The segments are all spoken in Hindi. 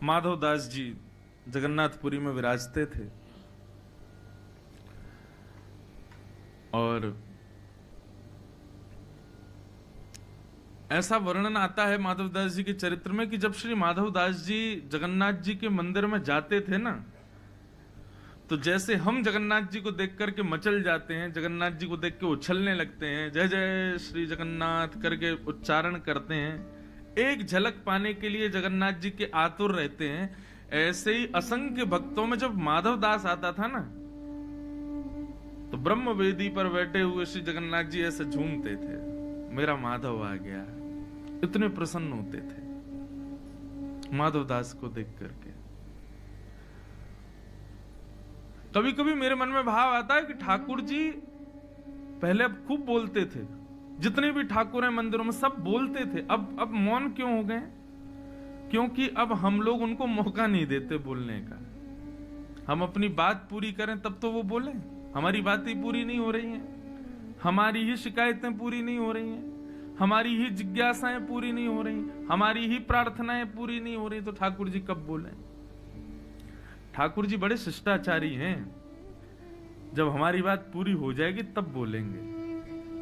माधवदास जी जगन्नाथपुरी में विराजते थे और ऐसा वर्णन आता है माधवदास जी के चरित्र में कि जब श्री माधवदास जी जगन्नाथ जी के मंदिर में जाते थे ना, तो जैसे हम जगन्नाथ जी को देख करके मचल जाते हैं, जगन्नाथ जी को देख के उछलने लगते हैं, जय जय श्री जगन्नाथ करके उच्चारण करते हैं, एक झलक पाने के लिए जगन्नाथ जी के आतुर रहते हैं, ऐसे ही असंख्य भक्तों में जब माधवदास आता था ना, तो ब्रह्म वेदी पर बैठे हुए श्री जगन्नाथ जी ऐसे झूमते थे, मेरा माधव आ गया। इतने प्रसन्न होते थे माधवदास को देख करके। कभी कभी मेरे मन में भाव आता है कि ठाकुर जी पहले खूब बोलते थे, जितने भी ठाकुर हैं मंदिरों में सब बोलते थे, अब मौन क्यों हो गए? क्योंकि अब हम लोग उनको मौका नहीं देते बोलने का। हम अपनी बात पूरी करें तब तो वो बोले। हमारी बातें पूरी नहीं हो रही हैं, हमारी ही शिकायतें पूरी नहीं हो रही हैं, हमारी ही जिज्ञासाएं पूरी नहीं हो रही, हमारी ही प्रार्थनाएं पूरी नहीं हो रही, तो ठाकुर जी कब बोले? ठाकुर जी बड़े शिष्टाचारी हैं, जब हमारी बात पूरी हो जाएगी तब बोलेंगे।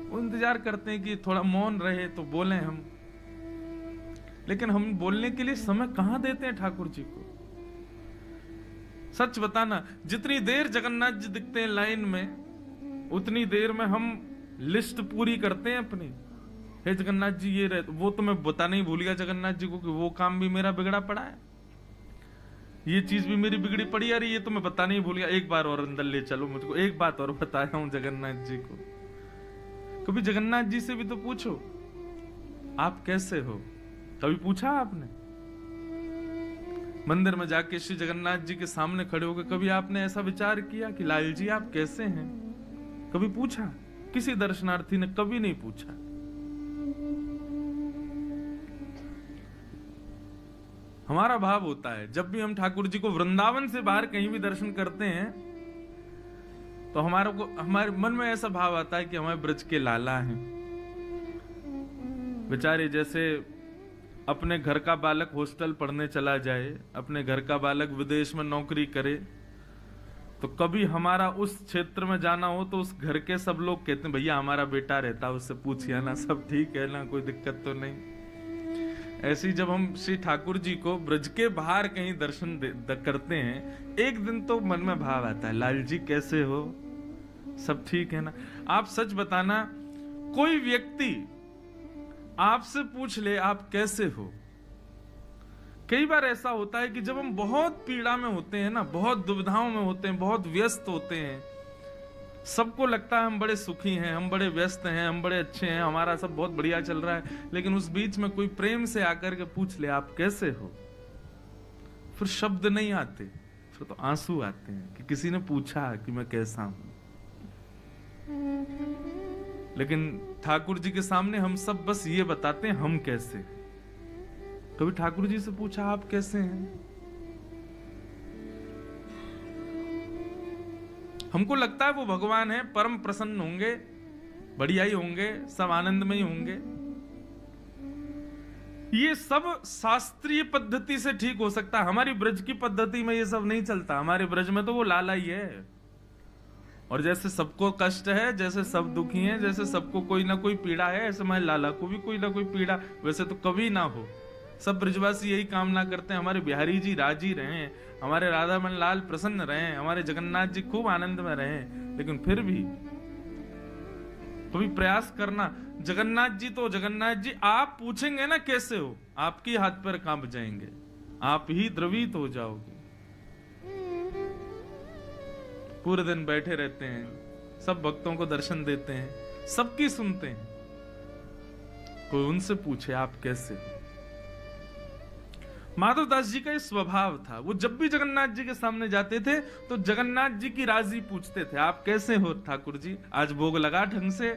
वो इंतजार करते हैं कि थोड़ा मौन रहे तो बोलें हम, लेकिन हम बोलने के लिए समय कहां देते हैं ठाकुर जी को? सच बताना, जितनी देर जगन्नाथ जी दिखते हैं लाइन में, उतनी देर में हम लिस्ट पूरी करते हैं अपनी। हे जगन्नाथ जी ये रहे, वो तो मैं बताना ही भूल गया जगन्नाथ जी को कि वो काम भी मेरा बिगड़ा पड़ा है, ये चीज भी मेरी बिगड़ी पड़ी, यार ये तो मैं बताना ही भूल गया। एक बार और अंदर ले चलो मुझको, एक बात और बताया हूं जगन्नाथ जी को। कभी जगन्नाथ जी से भी तो पूछो आप कैसे हो? कभी पूछा आपने? मंदिर में जाके श्री जगन्नाथ जी के सामने खड़े होकर कभी आपने ऐसा विचार किया कि लाल जी आप कैसे हैं? कभी पूछा? किसी दर्शनार्थी ने कभी नहीं पूछा। हमारा भाव होता है जब भी हम ठाकुर जी को वृंदावन से बाहर कहीं भी दर्शन करते हैं, तो हमारे मन में ऐसा भाव आता है कि हमारे ब्रज के लाला हैं। बेचारे जैसे अपने घर का बालक हॉस्टल पढ़ने चला जाए, अपने घर का बालक विदेश में नौकरी करे, तो कभी हमारा उस क्षेत्र में जाना हो तो उस घर के सब लोग कहते हैं भैया हमारा बेटा रहता है, उससे पूछिए ना, सब ठीक है ना, कोई दिक्कत तो नहीं। ऐसी जब हम श्री ठाकुर जी को ब्रज के बाहर कहीं दर्शन करते हैं, एक दिन तो मन में भाव आता है लाल जी कैसे हो, सब ठीक है ना? आप सच बताना, कोई व्यक्ति आपसे पूछ ले आप कैसे हो। कई बार ऐसा होता है कि जब हम बहुत पीड़ा में होते हैं ना, बहुत दुविधाओं में होते हैं, बहुत व्यस्त होते हैं, सबको लगता है हम बड़े सुखी हैं, हम बड़े व्यस्त हैं, हम बड़े अच्छे हैं, हमारा सब बहुत बढ़िया चल रहा है, लेकिन उस बीच में कोई प्रेम से आकर के पूछ ले आप कैसे हो, फिर शब्द नहीं आते, फिर तो आंसू आते हैं कि किसी ने पूछा कि मैं कैसा हूं। लेकिन ठाकुर जी के सामने हम सब बस ये बताते हैं हम कैसे। कभी ठाकुर जी से पूछा आप कैसे हैं? हमको लगता है वो भगवान है, परम प्रसन्न होंगे, बढ़िया ही होंगे, सब आनंद में ही होंगे। ये सब शास्त्रीय पद्धति से ठीक हो सकता है, हमारी ब्रज की पद्धति में ये सब नहीं चलता। हमारे ब्रज में तो वो लाला ही है, और जैसे सबको कष्ट है, जैसे सब दुखी हैं, जैसे सबको कोई ना कोई पीड़ा है, ऐसे हमारे लाला को भी कोई ना कोई पीड़ा वैसे तो कभी ना हो। सब ब्रजवासी यही कामना करते हैं हमारे बिहारी जी राजी रहें, हमारे राधामन लाल प्रसन्न रहें, हमारे जगन्नाथ जी खूब आनंद में रहें। लेकिन फिर भी कभी प्रयास करना, जगन्नाथ जी तो जगन्नाथ जी, आप पूछेंगे ना कैसे हो, आपके हाथ पैर कांप जाएंगे, आप ही द्रवित हो जाओगे। पूरे दिन बैठे रहते हैं, सब भक्तों को दर्शन देते हैं, सबकी सुनते हैं, कोई उनसे पूछे आप कैसे हो? माधवदास जी का ये स्वभाव था, वो जब भी जगन्नाथ जी के सामने जाते थे तो जगन्नाथ जी की राजी पूछते थे आप कैसे हो ठाकुर जी, आज भोग लगा ढंग से,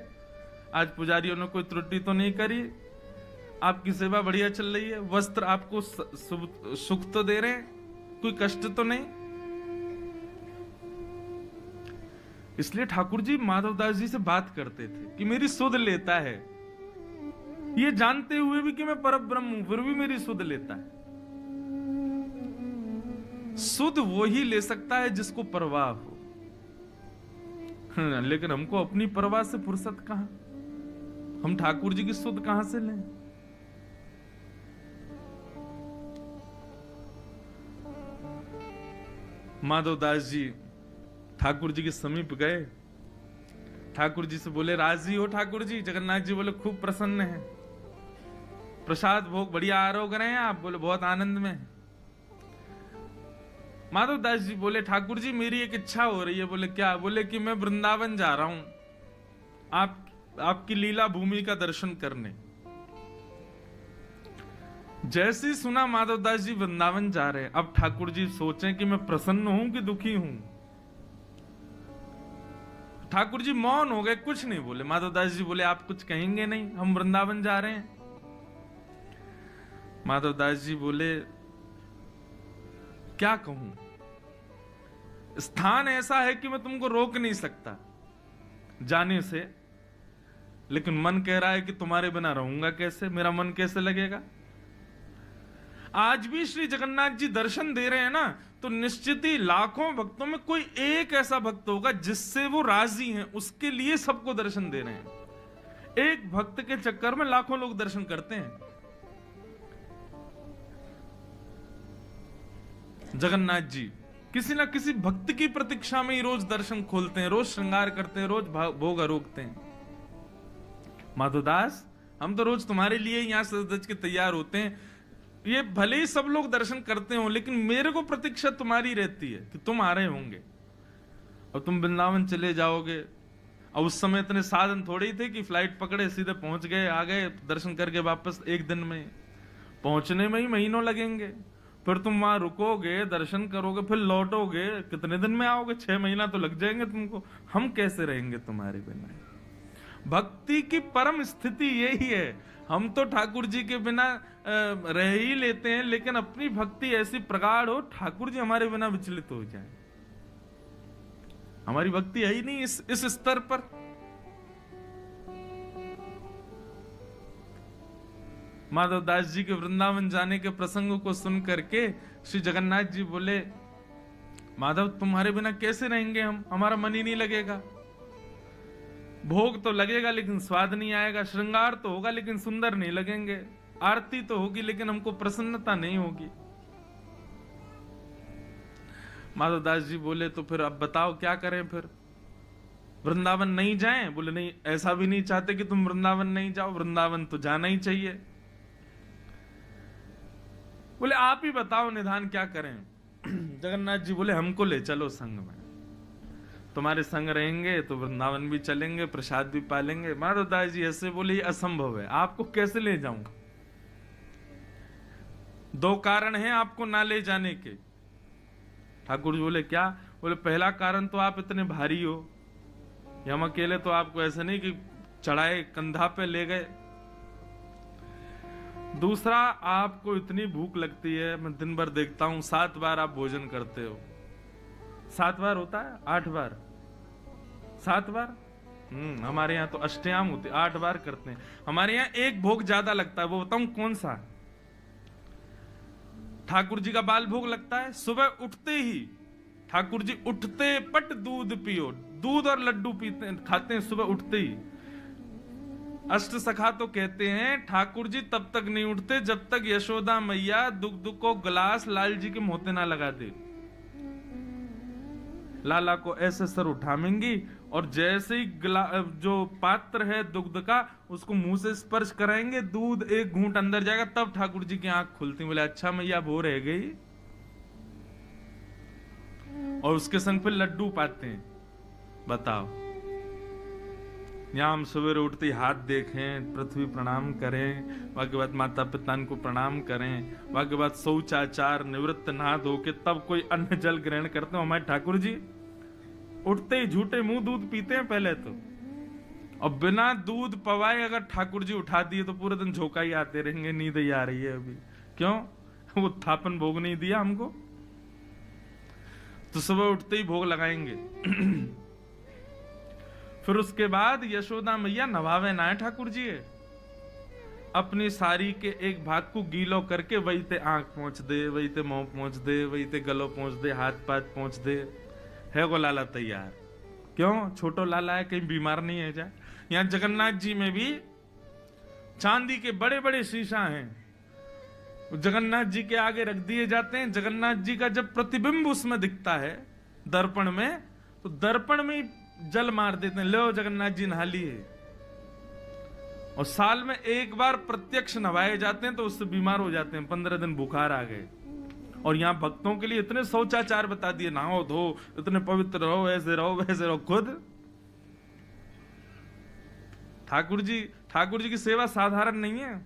आज पुजारियों ने कोई त्रुटि तो नहीं करी, आपकी सेवा बढ़िया चल रही है, वस्त्र आपको सुख तो दे रहे हैं, कोई कष्ट तो नहीं। इसलिए ठाकुर जी माधवदास जी से बात करते थे कि मेरी सुध लेता है, ये जानते हुए भी कि मैं परब्रह्म हूं, फिर भी मेरी सुध लेता है। सुध वो ही ले सकता है जिसको परवाह हो। लेकिन हमको अपनी परवाह से फुर्सत कहां, हम ठाकुर जी की सुध कहां से लें? माधवदास जी ठाकुर जी के समीप गए, ठाकुर जी से बोले, राजी हो ठाकुर जी? जगन्नाथ जी बोले, खूब प्रसन्न है। प्रसाद भोग बढ़िया आरोग रहे हैं आप? बोले, बहुत आनंद में। माधवदास जी बोले, ठाकुर जी मेरी एक इच्छा हो रही है। बोले, क्या? बोले कि मैं वृंदावन जा रहा हूं आपकी लीला भूमि का दर्शन करने। जैसे ही सुना माधवदास जी वृंदावन जा रहे हैं, अब ठाकुर जी सोचें कि मैं प्रसन्न हूं कि दुखी हूं। ठाकुर जी मौन हो गए, कुछ नहीं बोले। माधवदास जी बोले, आप कुछ कहेंगे नहीं? हम वृंदावन जा रहे हैं। माधवदास जी बोले, क्या कहूं? स्थान ऐसा है कि मैं तुमको रोक नहीं सकता जाने से, लेकिन मन कह रहा है कि तुम्हारे बिना रहूंगा कैसे, मेरा मन कैसे लगेगा। आज भी श्री जगन्नाथ जी दर्शन दे रहे हैं ना, तो निश्चित ही लाखों भक्तों में कोई एक ऐसा भक्त होगा जिससे वो राजी हैं, उसके लिए सबको दर्शन दे रहे हैं। एक भक्त के चक्कर में लाखों लोग दर्शन करते हैं। जगन्नाथ जी किसी ना किसी भक्त की प्रतीक्षा में ही रोज दर्शन खोलते हैं, रोज श्रृंगार करते हैं, रोज भोग आरोगते हैं। माधवदास, हम तो रोज तुम्हारे लिए यहां सज के तैयार होते हैं। ये भले ही सब लोग दर्शन करते हो, लेकिन मेरे को प्रतीक्षा तुम्हारी रहती है कि तुम आ रहे होंगे और तुम वृंदावन चले जाओगे। और उस समय इतने साधन थोड़े ही थे कि फ्लाइट पकड़े सीधे पहुंच गए, आ गए, दर्शन करके वापस एक दिन में। पहुंचने में ही महीनों लगेंगे, फिर तुम वहां रुकोगे, दर्शन करोगे, फिर लौटोगे, कितने दिन में आओगे? 6 महीना तो लग जाएंगे तुमको। हम कैसे रहेंगे तुम्हारे बिना? भक्ति की परम स्थिति यही है। हम तो ठाकुर जी के बिना रह ही लेते हैं, लेकिन अपनी भक्ति ऐसी प्रगाढ़ हो, ठाकुर जी हमारे बिना विचलित हो जाए। हमारी भक्ति है ही नहीं इस स्तर पर। माधवदास जी के वृंदावन जाने के प्रसंग को सुन करके श्री जगन्नाथ जी बोले, माधव तुम्हारे बिना कैसे रहेंगे हम? हमारा मन ही नहीं लगेगा। भोग तो लगेगा लेकिन स्वाद नहीं आएगा, श्रृंगार तो होगा लेकिन सुंदर नहीं लगेंगे, आरती तो होगी लेकिन हमको प्रसन्नता नहीं होगी। माधवदास जी बोले, तो फिर अब बताओ क्या करें? फिर वृंदावन नहीं जाएं? बोले, नहीं, ऐसा भी नहीं चाहते कि तुम वृंदावन नहीं जाओ, वृंदावन तो जाना ही चाहिए। बोले, आप ही बताओ निधान क्या करें? जगन्नाथ जी बोले, हमको ले चलो संग में, तुम्हारे संग रहेंगे तो वृंदावन भी चलेंगे, प्रसाद भी पालेंगे। माधवदास जी ऐसे बोले, ये असंभव है, आपको कैसे ले जाऊं? 2 कारण हैं आपको ना ले जाने के। ठाकुर जी बोले, क्या? बोले, पहला कारण तो आप इतने भारी हो, हम अकेले तो आपको ऐसे नहीं कि चढ़ाए कंधा पे ले गए। दूसरा, आपको इतनी भूख लगती है, मैं दिन भर देखता हूं 7 बार आप भोजन करते हो। 7 बार होता है? 8 बार? 7 बार? हमारे यहाँ तो अष्टयाम होते, 8 बार करते हैं। हमारे यहाँ एक भोग ज्यादा लगता है, वो बताऊं कौन सा? ठाकुर जी का बाल भोग लगता है। सुबह उठते ही ठाकुर जी उठते पट दूध पियो, दूध और लड्डू पीते खाते हैं सुबह उठते ही। अष्ट सखा तो कहते हैं ठाकुर जी तब तक नहीं उठते जब तक यशोदा मैया दुग्ध को गिलास लाल जी के मोते ना लगा दे। लाला को ऐसे सर उठाएंगी और जैसे ही जो पात्र है दुग्ध का उसको मुंह से स्पर्श कराएंगे, दूध एक घूंट अंदर जाएगा, तब ठाकुर जी की आंख खुलती। बोले, अच्छा मैया वो रह गई। और उसके संग फिर लड्डू पाते हैं। बताओ, यहां हम सवेरे उठते ही हाथ देखें, पृथ्वी प्रणाम करें, बाकी बात माता पिता को प्रणाम करें, बाकी बात शौचाचार निवृत्त नहा धो के तब कोई अन्न जल ग्रहण करते हो। हमारे ठाकुर जी उठते ही झूठे मुंह दूध पीते हैं पहले तो, और बिना दूध पवाए अगर ठाकुर जी उठा दिए तो पूरे दिन झोंका ही आते रहेंगे, नींद ही आ रही है अभी। क्यों? वो थापन भोग नहीं दिया हमको, तो सुबह उठते ही भोग लगाएंगे। फिर उसके बाद यशोदा मैया नवावे ना ठाकुर जी। अपनी साड़ी के एक भाग को गीलो करके वही ते आंख पहुंच दे, वही ते मुंह पहुंच दे, वही ते गलो पहुंच दे, हाथ पात पहुंच दे, है वो लाला तैयार। क्यों? छोटो लाला है, कहीं बीमार नहीं है जा। यहाँ जगन्नाथ जी में भी चांदी के बड़े बड़े शीशा हैं, जगन्नाथ जी के आगे रख दिए जाते हैं। जगन्नाथ जी का जब प्रतिबिंब उसमें दिखता है दर्पण में, तो दर्पण में ही जल मार देते हैं, लो जगन्नाथ जी नहा लिए। और साल में एक बार प्रत्यक्ष नवाए जाते हैं, तो उससे बीमार हो जाते हैं, 15 दिन बुखार आ गए। और यहाँ भक्तों के लिए इतने शौचाचार बता दिए, नहाओ धो, इतने पवित्र रहो, ऐसे रहो वैसे रहो। खुद ठाकुर जी की सेवा साधारण नहीं है।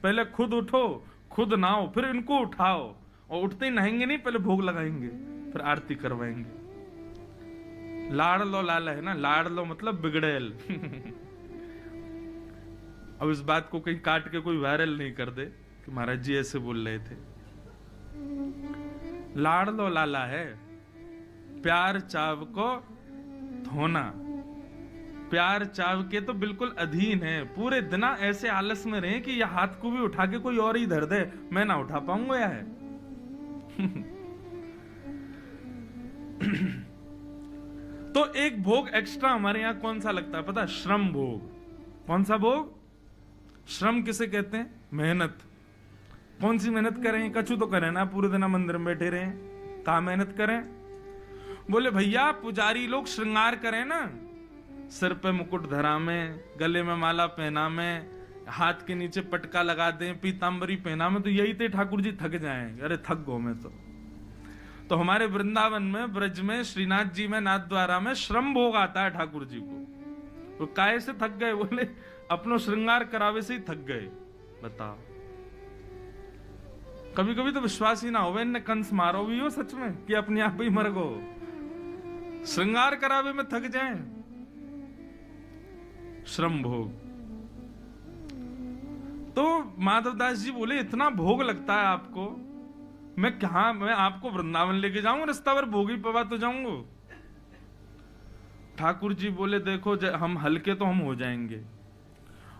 पहले खुद उठो, खुद नहाओ, फिर इनको उठाओ, और उठते ही नहाएंगे नहीं, पहले भोग लगाएंगे, फिर आरती करवाएंगे। लाड़ लो लाला है ना, लाड़ लो मतलब बिगड़ेल। अब इस बात को कहीं काट के कोई वायरल नहीं कर दे कि महाराज जी ऐसे बोल रहे थे। लाड़ लो लाला है, प्यार चाव को धोना, प्यार चाव के तो बिल्कुल अधीन है। पूरे दिना ऐसे आलस में रहे कि यह हाथ को भी उठा के कोई और ही धर दे, मैं ना उठा पाऊंगा या है। तो एक भोग एक्स्ट्रा हमारे यहां कौन सा लगता है पता है? श्रम भोग। कौन सा भोग? श्रम किसे कहते हैं? मेहनत। कौन सी मेहनत करें? कछु तो करें ना, पूरे दिन मंदिर में बैठे रहें, कहां मेहनत करें? बोले भैया पुजारी लोग श्रृंगार करें ना, सिर पे मुकुट धरा में, गले में माला पहना में, हाथ के नीचे पटका लगा दें, पीतांबरी पहना में, तो यही थे ठाकुर जी थक जाएं। अरे थक गो मैं तो हमारे वृंदावन में, ब्रज में, श्रीनाथ जी में, नाथ द्वारा में श्रम भोग आता है ठाकुर जी को। तो काय से थक गए? बोले अपनो श्रृंगार करावे से ही थक गए। बताओ, कभी कभी तो विश्वास ही ना हो, इनने कंस मारो भी हो सच में कि अपने आप ही मर गो, श्रृंगार करावे में थक जाएं। श्रम भोग। तो माधवदास जी बोले इतना भोग लगता है आपको, मैं आपको वृंदावन लेके जाऊंगा, रास्ता भर भोग ही पवा तो जाऊंगा। ठाकुर जी बोले देखो हम हल्के तो हम हो जाएंगे,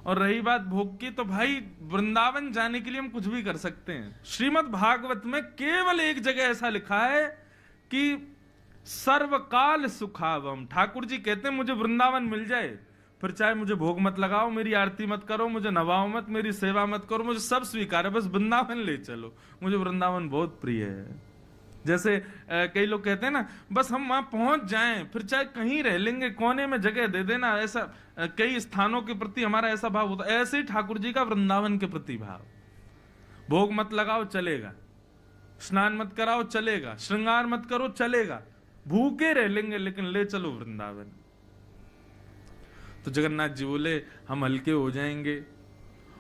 और रही बात भोग की, तो भाई वृंदावन जाने के लिए हम कुछ भी कर सकते हैं। श्रीमद् भागवत में केवल एक जगह ऐसा लिखा है कि सर्वकाल सुखावम। ठाकुर जी कहते हैं मुझे वृंदावन मिल जाए, फिर चाहे मुझे भोग मत लगाओ, मेरी आरती मत करो, मुझे नवाओ मत, मेरी सेवा मत करो, मुझे सब स्वीकार है, बस वृंदावन ले चलो। मुझे वृंदावन बहुत प्रिय है। जैसे कई लोग कहते हैं ना, बस हम वहां पहुंच जाएं, फिर चाहे कहीं रह लेंगे, कोने में जगह दे देना। ऐसा कई स्थानों के प्रति हमारा ऐसा भाव होता है, ऐसे ही ठाकुर जी का वृंदावन के प्रति भाव। भोग मत लगाओ चलेगा, स्नान मत कराओ चलेगा, श्रृंगार मत करो चलेगा, भूखे रह लेंगे लेकिन ले चलो वृंदावन। तो जगन्नाथ जी बोले हम हल्के हो जाएंगे,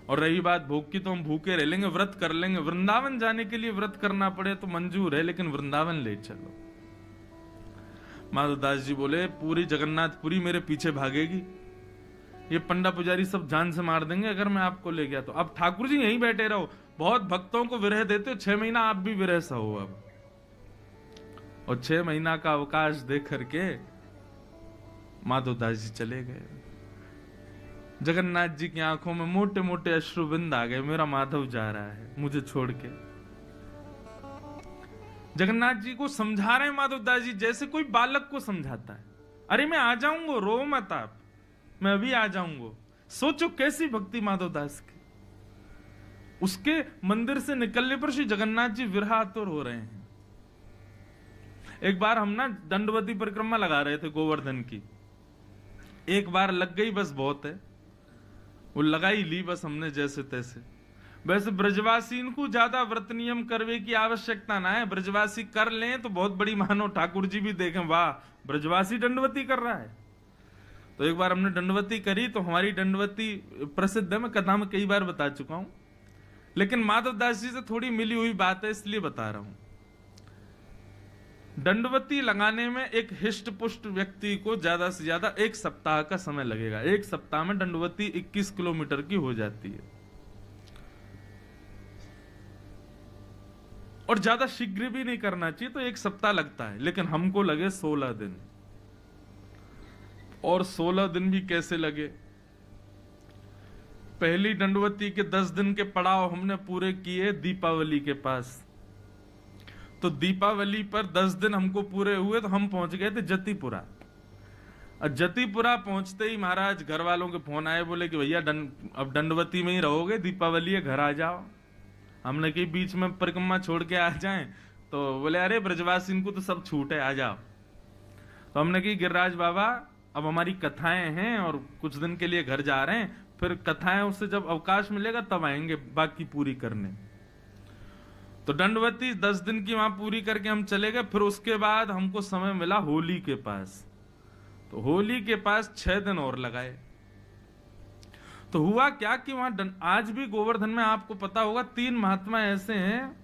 और रही बात भोग की तो हम भूखे रह लेंगे, व्रत कर लेंगे। वृंदावन जाने के लिए व्रत करना पड़े तो मंजूर है, लेकिन वृंदावन ले चलो। माधवदास जी बोले पूरी जगन्नाथपुरी मेरे पीछे भागेगी, ये पंडा पुजारी सब जान से मार देंगे अगर मैं आपको ले गया तो। अब ठाकुर जी यहीं बैठे रहो, बहुत भक्तों को विरह देते हो, 6 महीना आप भी विरह सहो अब। और 6 महीना का अवकाश दे करके माधवदास जी चले गए। जगन्नाथ जी की आंखों में मोटे मोटे अश्रुबिंद आ गए, मेरा माधव जा रहा है मुझे छोड़ के। जगन्नाथ जी को समझा रहे हैं माधवदास जी, जैसे कोई बालक को समझाता है, अरे मैं आ जाऊंगा, रो मत आप, मैं अभी आ जाऊंगा। सोचो कैसी भक्ति माधवदास की। उसके मंदिर से निकलने पर श्री जगन्नाथ जी विरहातुर हो रहे हैं। एक बार हम ना दंडवती परिक्रमा लगा रहे थे गोवर्धन की, एक बार लग गई बस बहुत है, वो लगाई ली बस हमने जैसे तैसे। वैसे ब्रजवासी इनको ज्यादा व्रत नियम करवे की आवश्यकता ना है, ब्रजवासी कर लें तो बहुत बड़ी मानो। ठाकुर जी भी देखें वाह ब्रजवासी दंडवती कर रहा है। तो एक बार हमने दंडवती करी, तो हमारी दंडवती प्रसिद्ध है, मैं कथा में कई बार बता चुका हूं, लेकिन माधवदास जी से थोड़ी मिली हुई बात है इसलिए बता रहा हूं। दंडवती लगाने में एक हिष्ट पुष्ट व्यक्ति को ज्यादा से ज्यादा 1 सप्ताह का समय लगेगा। 1 सप्ताह में दंडवती 21 किलोमीटर की हो जाती है, और ज्यादा शीघ्र भी नहीं करना चाहिए, तो 1 सप्ताह लगता है। लेकिन हमको लगे 16 दिन, और 16 दिन भी कैसे लगे? पहली दंडवती के 10 दिन के पड़ाव हमने पूरे किए दीपावली के पास। तो दीपावली पर 10 दिन हमको पूरे हुए तो हम पहुंच गए थे जतीपुरा। और जतीपुरा पहुंचते ही महाराज घर वालों के फोन आए, बोले कि भैया अब दंडवती में ही रहोगे, दीपावली है, घर आ जाओ। हमने कहीं बीच में परिक्रमा छोड़ के आ जाएं, तो बोले अरे ब्रजवासी को तो सब छूट है, आ जाओ। तो हमने कही गिरिराज बाबा अब हमारी कथाएं हैं और कुछ दिन के लिए घर जा रहे हैं, फिर कथाएं उससे जब अवकाश मिलेगा तब आएंगे बाकी पूरी करने। तो दंडवती 10 दिन की वहां पूरी करके हम चले गए। फिर उसके बाद हमको समय मिला होली के पास। तो होली के पास 6 दिन और लगाए। तो हुआ क्या कि वहां आज भी गोवर्धन में आपको पता होगा 3 महात्मा ऐसे हैं,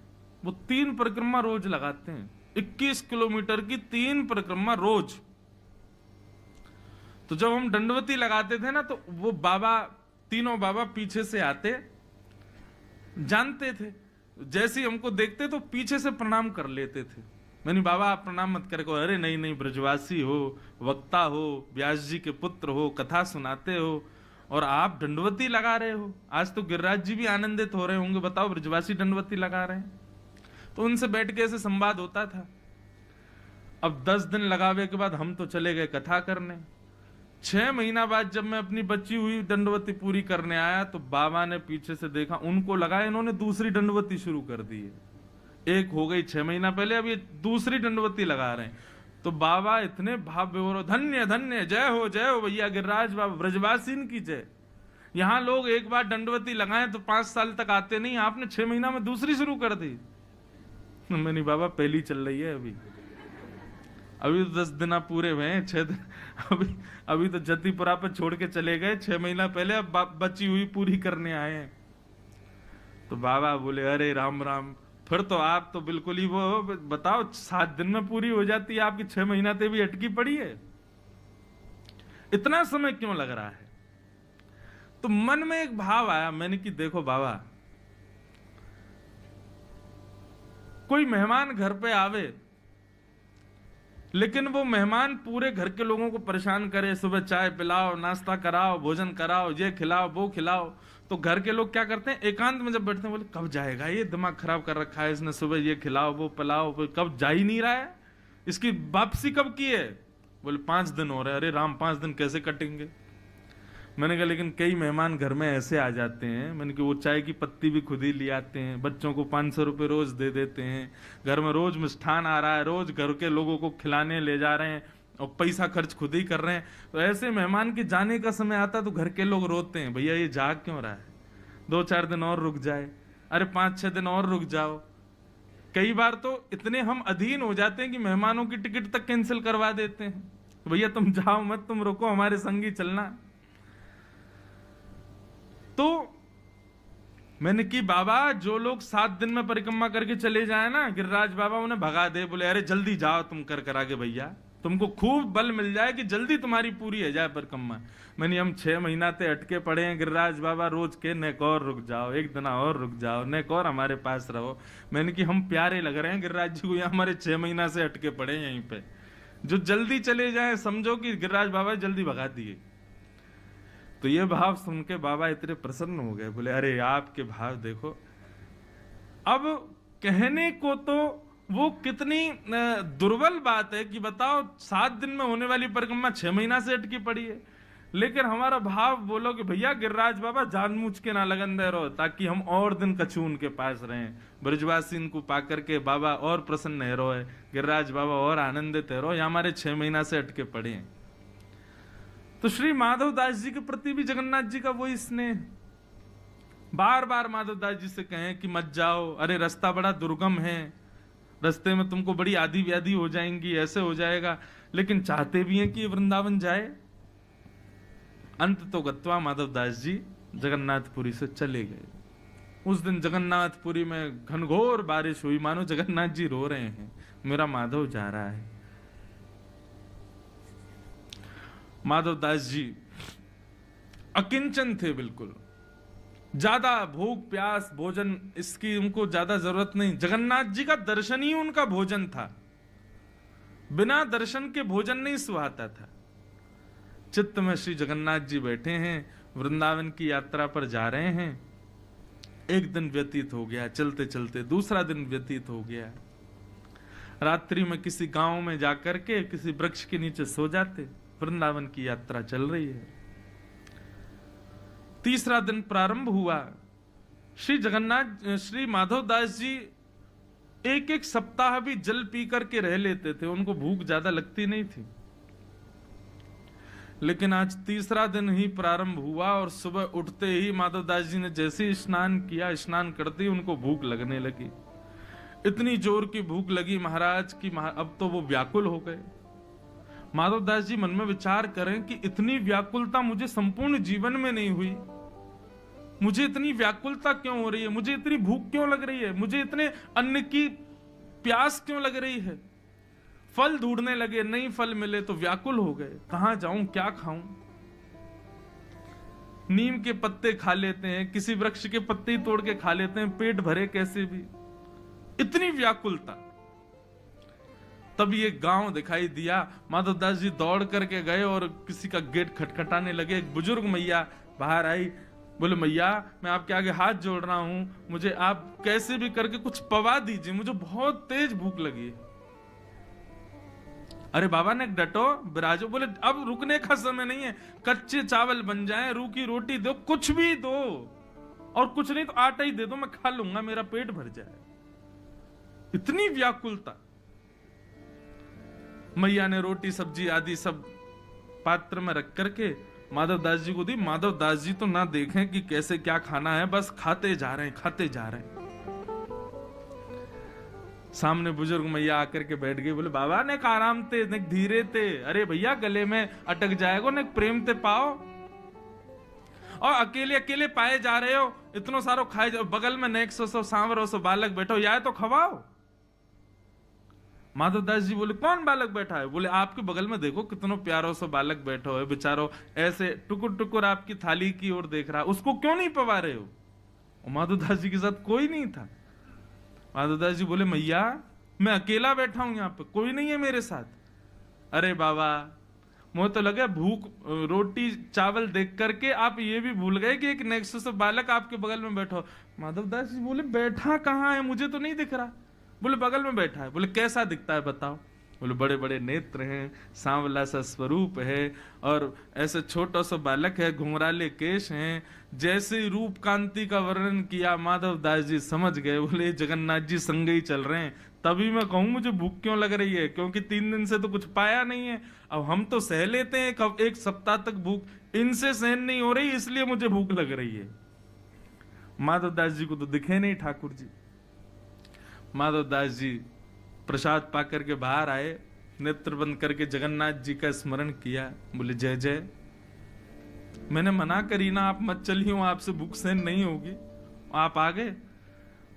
वो 3 परिक्रमा रोज लगाते हैं। 21 किलोमीटर की 3 परिक्रमा रोज। तो जब हम दंडवती लगाते थे ना, तो वो बाबा, तीनों बाबा पीछे से आते, जानते थे, जैसे ही हमको देखते तो पीछे से प्रणाम कर लेते थे। मैंने बाबा आप प्रणाम मत करे। अरे नहीं नहीं, ब्रजवासी हो, वक्ता हो, व्यास जी के पुत्र हो, कथा सुनाते हो और आप दंडवती लगा रहे हो। आज तो गिरिराज जी भी आनंदित हो रहे होंगे, बताओ ब्रजवासी दंडवती लगा रहे हैं। तो उनसे बैठ के ऐसे संवाद होता था। अब 10 दिन लगावे के बाद हम तो चले गए कथा करने। 6 महीना बाद जब मैं अपनी बची हुई दंडवती पूरी करने आया तो बाबा ने पीछे से देखा, उनको लगा इन्होंने दूसरी दंडवती शुरू कर दी है। एक हो गई 6 महीना पहले, अब ये दूसरी दंडवती लगा रहे हैं। तो बाबा इतने भाव विभोर, धन्य धन्य, जय हो भैया गिरिराज बाबा, ब्रजवासीन की जय। यहाँ लोग एक बार दंडवती लगाएं तो 5 साल तक आते नहीं, आपने 6 महीना में दूसरी शुरू कर दी। मैंने बाबा पहली चल रही है अभी तो 10 दिन पूरे हुए हैं, 6 दिन अभी तो जतीपुरा पे छोड़ के चले गए 6 महीना पहले, अब बची हुई पूरी करने आए हैं। तो बाबा बोले अरे राम राम, फिर तो आप तो बिल्कुल ही वो, बताओ 7 दिन में पूरी हो जाती है, आपकी 6 महीना से भी अटकी पड़ी है, इतना समय क्यों लग रहा है। तो मन में एक भाव आया, मैंने कि देखो बाबा, कोई मेहमान घर पे आवे लेकिन वो मेहमान पूरे घर के लोगों को परेशान करे, सुबह चाय पिलाओ, नाश्ता कराओ, भोजन कराओ, ये खिलाओ वो खिलाओ, तो घर के लोग क्या करते हैं, एकांत में जब बैठते हैं बोले कब जाएगा ये, दिमाग खराब कर रखा है इसने, सुबह ये खिलाओ वो पिलाओ, कब जा ही नहीं रहा है, इसकी वापसी कब की है। बोले 5 दिन हो रहे। अरे राम 5 दिन कैसे कटेंगे। मैंने कहा लेकिन कई मेहमान घर में ऐसे आ जाते हैं, मैंने कहा वो चाय की पत्ती भी खुद ही ले आते हैं, बच्चों को 500 रुपये रोज दे देते हैं, घर में रोज मिष्ठान आ रहा है, रोज घर के लोगों को खिलाने ले जा रहे हैं और पैसा खर्च खुद ही कर रहे हैं। तो ऐसे मेहमान के जाने का समय आता तो घर के लोग रोते हैं, भैया ये जा क्यों रहा है, 2-4 दिन और रुक जाए, अरे 5-6 दिन और रुक जाओ। कई बार तो इतने हम अधीन हो जाते हैं कि मेहमानों की टिकट तक कैंसिल करवा देते हैं, भैया तुम जाओ मत, तुम रुको, हमारे संग ही चलना। तो मैंने कि बाबा जो लोग 7 दिन में परिक्रमा करके चले जाए ना, गिरिराज बाबा उन्हें भगा दे, बोले अरे जल्दी जाओ तुम कर आगे भैया, तुमको खूब बल मिल जाए कि जल्दी तुम्हारी पूरी हो जाए परिक्रमा। मैंने हम 6 महीना ते अटके पड़े हैं गिरिराज बाबा, रोज के नेक और रुक जाओ, एक दिन और रुक जाओ, नेक और हमारे पास रहो। मैंने कि हम प्यारे लग रहे हैं गिरिराज जी को, यहाँ हमारे 6 महीना से अटके पड़े हैं यहीं पे, जो जल्दी चले जाए समझो कि गिरिराज बाबा जल्दी भगा दिए। तो ये भाव सुन के बाबा इतने प्रसन्न हो गए, बोले अरे आपके भाव देखो। अब कहने को तो वो कितनी दुर्बल बात है कि बताओ 7 दिन में होने वाली परिक्रमा 6 महीना से अटकी पड़ी है, लेकिन हमारा भाव बोलो कि भैया गिरिराज बाबा जानबूझ के ना लगन दे रहो, ताकि हम और दिन कछु उनके पास रहें, ब्रजवासी इनको पाकर के बाबा और प्रसन्न है रहो, गिरिराज बाबा और आनंदित है रहो, या हमारे 6 महीना से अटके पड़े हैं। तो श्री माधव दास जी के प्रति भी जगन्नाथ जी का वही स्नेह, बार बार माधव दास जी से कहें कि मत जाओ, अरे रास्ता बड़ा दुर्गम है, रास्ते में तुमको बड़ी आदि व्याधि हो जाएंगी, ऐसे हो जाएगा, लेकिन चाहते भी हैं कि वृंदावन जाए। अंत तो गत्वा माधव दास जी जगन्नाथपुरी से चले गए। उस दिन जगन्नाथपुरी में घनघोर बारिश हुई, मानो जगन्नाथ जी रो रहे हैं, मेरा माधव जा रहा है। माधव दास जी अकिंचन थे, बिल्कुल ज्यादा भूख प्यास भोजन इसकी उनको ज्यादा जरूरत नहीं, जगन्नाथ जी का दर्शन ही उनका भोजन था, बिना दर्शन के भोजन नहीं सुहाता था। चित्त में श्री जगन्नाथ जी बैठे हैं, वृंदावन की यात्रा पर जा रहे हैं। एक दिन व्यतीत हो गया, चलते चलते दूसरा दिन व्यतीत हो गया। रात्रि में किसी गांव में जाकर के किसी वृक्ष के नीचे सो जाते। वृंदावन की यात्रा चल रही है। तीसरा दिन प्रारंभ हुआ। श्री माधव दास जी एक एक सप्ताह भी जल पी करके रह लेते थे, उनको भूख ज्यादा लगती नहीं थी। लेकिन आज तीसरा दिन ही प्रारंभ हुआ और सुबह उठते ही माधव दास जी ने जैसे ही स्नान किया, स्नान करते ही उनको भूख लगने लगी। इतनी जोर की भूख लगी महाराज की अब तो वो व्याकुल हो गए। माधव दास जी मन में विचार करें कि इतनी व्याकुलता मुझे संपूर्ण जीवन में नहीं हुई, मुझे इतनी व्याकुलता क्यों हो रही है, मुझे इतनी भूख क्यों लग रही है, मुझे इतने अन्न की प्यास क्यों लग रही है। फल ढूंढने लगे, नहीं फल मिले तो व्याकुल हो गए, कहां जाऊं, क्या खाऊं। नीम के पत्ते खा लेते हैं, किसी वृक्ष के पत्ते तोड़ के खा लेते हैं, पेट भरे कैसे भी। इतनी व्याकुलता। तब ये गांव दिखाई दिया। माधव दास जी दौड़ करके गए और किसी का गेट खटखटाने लगे। एक बुजुर्ग मैया बाहर आई, बोले मैया मैं आपके आगे हाथ जोड़ रहा हूं, मुझे आप कैसे भी करके कुछ पवा दीजिए, मुझे बहुत तेज भूख लगी है। अरे बाबा ने डटो, बिराजो। बोले अब रुकने का समय नहीं है, कच्चे चावल बन जाए, रूखी रोटी दो, कुछ भी दो, और कुछ नहीं तो आटा ही दे दो, मैं खा लूंगा, मेरा पेट भर जाए। इतनी व्याकुलता। मैया ने रोटी सब्जी आदि सब पात्र में रख करके माधव दास जी को दी। माधव दास जी तो ना देखें कि कैसे क्या खाना है, बस खाते जा रहे हैं, खाते जा रहे हैं। सामने बुजुर्ग मैया आकर के बैठ गई। बोले बाबा ने आराम थे, ने धीरे थे। अरे भैया गले में अटक जाएगा, ने प्रेम ते पाओ, और अकेले अकेले पाए जा रहे हो, इतनो सारो खाए जाओ, बगल में नेक सो सांवरो सो बालक बैठो, या तो खवाओ। माधव दास जी बोले कौन बालक बैठा है? बोले आपके बगल में देखो कितनो प्यारो सो बालक बैठो है, बेचारो ऐसे टुकुर टुकुर आपकी थाली की ओर देख रहा, उसको क्यों नहीं पवा रहे हो? माधव दास जी के साथ कोई नहीं था। माधव दास जी बोले मैया मैं अकेला बैठा हूं, यहाँ पे कोई नहीं है मेरे साथ। अरे बाबा मुझे तो लगा भूख रोटी चावल देख करके आप ये भी भूल गए कि एक नेक्स्ट से बालक आपके बगल में बैठो। माधव दास जी बोले बैठा कहाँ है, मुझे तो नहीं दिख रहा। बोले बगल में बैठा है। बोले कैसा दिखता है बताओ? बोले बड़े बड़े नेत्र हैं, सांवला सा स्वरूप है, और ऐसे छोटा सा बालक है, घुंघराले केश हैं। जैसे ही रूप कांति का वर्णन किया माधव दास जी समझ गए। बोले जगन्नाथ जी संग ही चल रहे हैं। तभी मैं कहूं मुझे भूख क्यों लग रही है, क्योंकि 3 दिन से तो कुछ पाया नहीं है। अब हम तो सह लेते हैं, कब एक सप्ताह तक भूख, इनसे सहन नहीं हो रही, इसलिए मुझे भूख लग रही है। माधव दास जी को तो दिखे नहीं ठाकुर जी। माधव दास जी प्रसाद पा करके बाहर आए, नेत्र बंद करके जगन्नाथ जी का स्मरण किया। बोले जय जय, मैंने मना करी ना, आप मत चलिए, आपसे भूख सहन नहीं होगी, आप आ गए।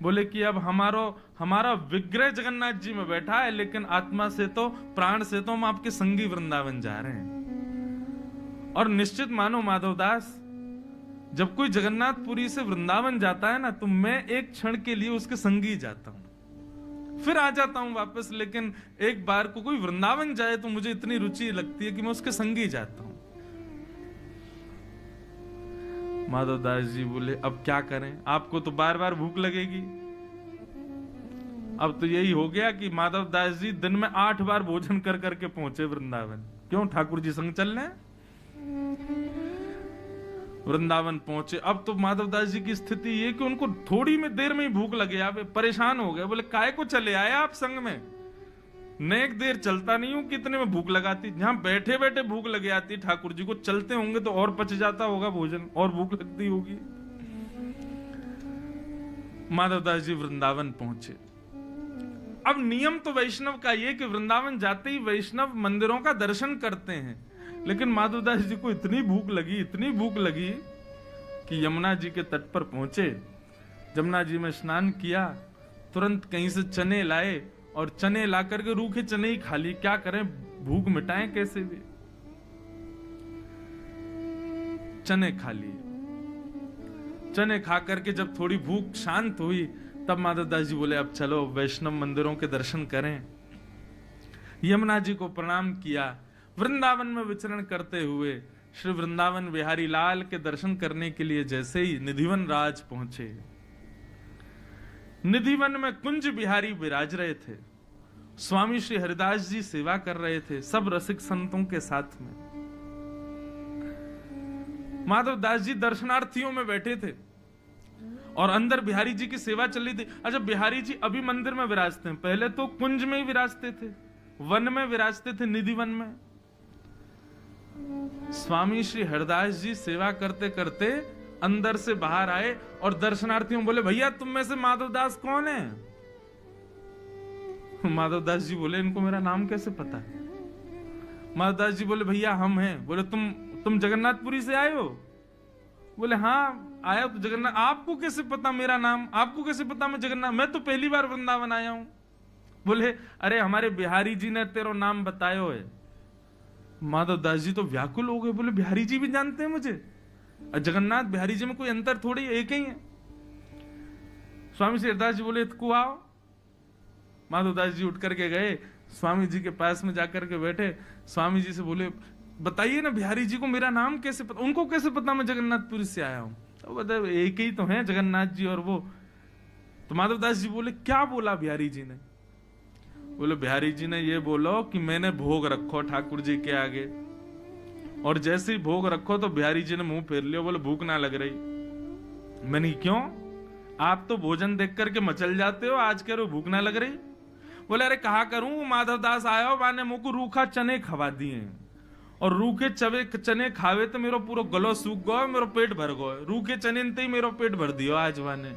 बोले कि अब हमारा विग्रह जगन्नाथ जी में बैठा है, लेकिन आत्मा से तो प्राण से तो हम आपके संगी वृंदावन जा रहे हैं। और निश्चित मानो माधव दास, जब कोई जगन्नाथपुरी से वृंदावन जाता है ना, तो मैं एक क्षण के लिए उसके संगी जाता हूं, फिर आ जाता हूं वापस। लेकिन एक बार को कोई वृंदावन जाए तो मुझे इतनी रुचि लगती है कि मैं उसके संगी जाता हूं। माधव दास जी बोले अब क्या करें, आपको तो बार बार भूख लगेगी। अब तो यही हो गया कि माधव दास जी दिन में 8 बार भोजन कर करके पहुंचे वृंदावन। क्यों? ठाकुर जी संग चल रहे। वृंदावन पहुंचे। अब तो माधव दास जी की स्थिति ये कि उनको थोड़ी में देर में ही भूख लगे, आप परेशान हो गए। बोले काय को चले आए आप संग में, नेक देर चलता नहीं हूं, कितने में भूख लगाती, जहां बैठे बैठे भूख लगे आती। ठाकुर जी को चलते होंगे तो और पच जाता होगा भोजन, और भूख लगती होगी। माधव दास जी वृंदावन पहुंचे। अब नियम तो वैष्णव का ये कि वृंदावन जाते ही वैष्णव मंदिरों का दर्शन करते हैं, लेकिन माधव दास जी को इतनी भूख लगी कि यमुना जी के तट पर पहुंचे। यमुना जी में स्नान किया, तुरंत कहीं से चने लाए, और चने ला करके रूखे चने ही खा लिए। क्या करें, भूख मिटाएं कैसे भी। चने खा लिए। चने खा करके जब थोड़ी भूख शांत हुई, तब माधव दास जी बोले अब चलो वैष्णव मंदिरों के दर्शन करें। यमुना जी को प्रणाम किया। वृंदावन में विचरण करते हुए श्री वृंदावन बिहारी लाल के दर्शन करने के लिए जैसे ही निधिवन राज पहुंचे, निधिवन में कुंज बिहारी विराज रहे थे, स्वामी श्री हरिदास जी सेवा कर रहे थे सब रसिक संतों के साथ में। माधव दास जी दर्शनार्थियों में बैठे थे और अंदर बिहारी जी की सेवा चल रही थी। अच्छा, बिहारी जी अभी मंदिर में विराजते हैं, पहले तो कुंज में ही विराजते थे, वन में विराजते थे, निधि वन में। स्वामी श्री हरिदास जी सेवा करते करते अंदर से बाहर आए और दर्शनार्थियों बोले, भैया तुम में से माधव दास कौन है? माधव दास जी बोले, इनको मेरा नाम कैसे पता है? माधव दास जी बोले, भैया हम हैं। बोले, तुम जगन्नाथपुरी से आए हो? बोले, हाँ आया तो जगन्नाथ। आपको कैसे पता मेरा नाम? आपको कैसे पता मैं जगन्नाथ? मैं तो पहली बार वृंदावन आया हूं। बोले, अरे हमारे बिहारी जी ने तेरा नाम बतायो है। माधव दास जी तो व्याकुल हो गए, बोले, बिहारी जी भी जानते हैं मुझे? जगन्नाथ बिहारी जी में कोई अंतर थोड़ी, एक ही है। स्वामी श्री हरिदास जी बोले, को आओ। माधव दास जी उठ करके गए, स्वामी जी के पास में जाकर के बैठे, स्वामी जी से बोले, बताइए ना बिहारी जी को मेरा नाम कैसे पता? उनको कैसे पता मैं जगन्नाथपुरी से आया हूं? तो बता, एक ही तो है जगन्नाथ जी और वो। तो माधव दास जी बोले, क्या बोला बिहारी जी ने? बोले, बिहारी जी ने ये बोलो कि मैंने भोग रखो ठाकुर जी के आगे, और जैसे ही भोग रखो तो बिहारी जी ने मुंह फेर लिया। बोले, भूख ना लग रही। मैंने, क्यों? आप तो भोजन देख करके मचल जाते हो, आज कह रहे हो भूख ना लग रही? बोले, अरे कहा करूं, माधव दास आया हो, माने मुंह को रूखा चने खवा दिए, और रूखे चने खावे तो मेरो पूरा गलो सूख गयो, मेरो पेट भर गयो। रूखे चने ही मेरो पेट भर दियो आज वाने।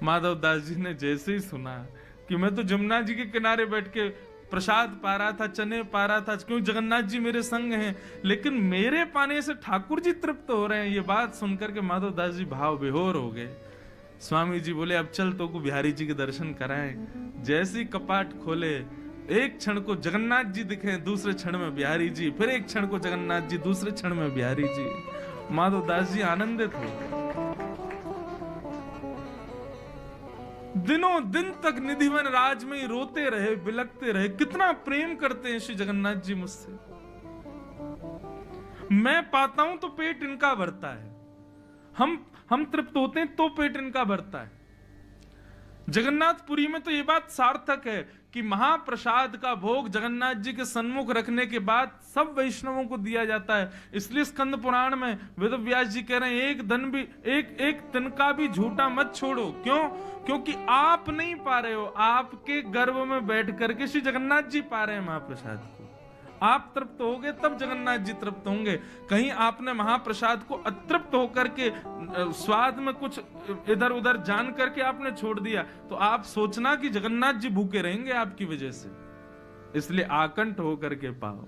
माधव दास जी ने जैसे ही सुना कि मैं तो जमुना जी के किनारे बैठ के प्रसाद पा रहा था, चने पा रहा था, क्यों जगन्नाथ जी मेरे संग हैं, लेकिन मेरे पाने से ठाकुर जी तृप्त हो रहे हैं, ये बात सुनकर के माधव दास जी भाव विभोर हो गए। स्वामी जी बोले, अब चल तो को बिहारी जी के दर्शन कराएं। जैसे ही कपाट खोले, एक क्षण को जगन्नाथ जी दिखे, दूसरे क्षण में बिहारी जी, फिर एक क्षण को जगन्नाथ जी, दूसरे क्षण में बिहारी जी। माधव दास जी आनंदित हो। दिनों दिन तक निधिवन राज में ही रोते रहे, बिलखते रहे, कितना प्रेम करते हैं श्री जगन्नाथ जी मुझसे। मैं पाता हूं तो पेट इनका भरता है, हम तृप्त होते हैं तो पेट इनका भरता है। जगन्नाथपुरी में तो ये बात सार्थक है कि महाप्रसाद का भोग जगन्नाथ जी के सन्मुख रखने के बाद सब वैष्णवों को दिया जाता है। इसलिए स्कंद पुराण में वेदव्यास जी कह रहे हैं, एक तिनका भी झूठा मत छोड़ो। क्यों? क्योंकि आप नहीं पा रहे हो, आपके गर्भ में बैठ करके श्री जगन्नाथ जी पा रहे हैं महाप्रसाद को। आप तृप्त होगे तब जगन्नाथ जी तृप्त होंगे। कहीं आपने महाप्रसाद को अतृप्त होकर के स्वाद में कुछ इधर उधर जान करके आपने छोड़ दिया, तो आप सोचना कि जगन्नाथ जी भूखे रहेंगे आपकी वजह से। इसलिए आकंठ होकर के पाओ।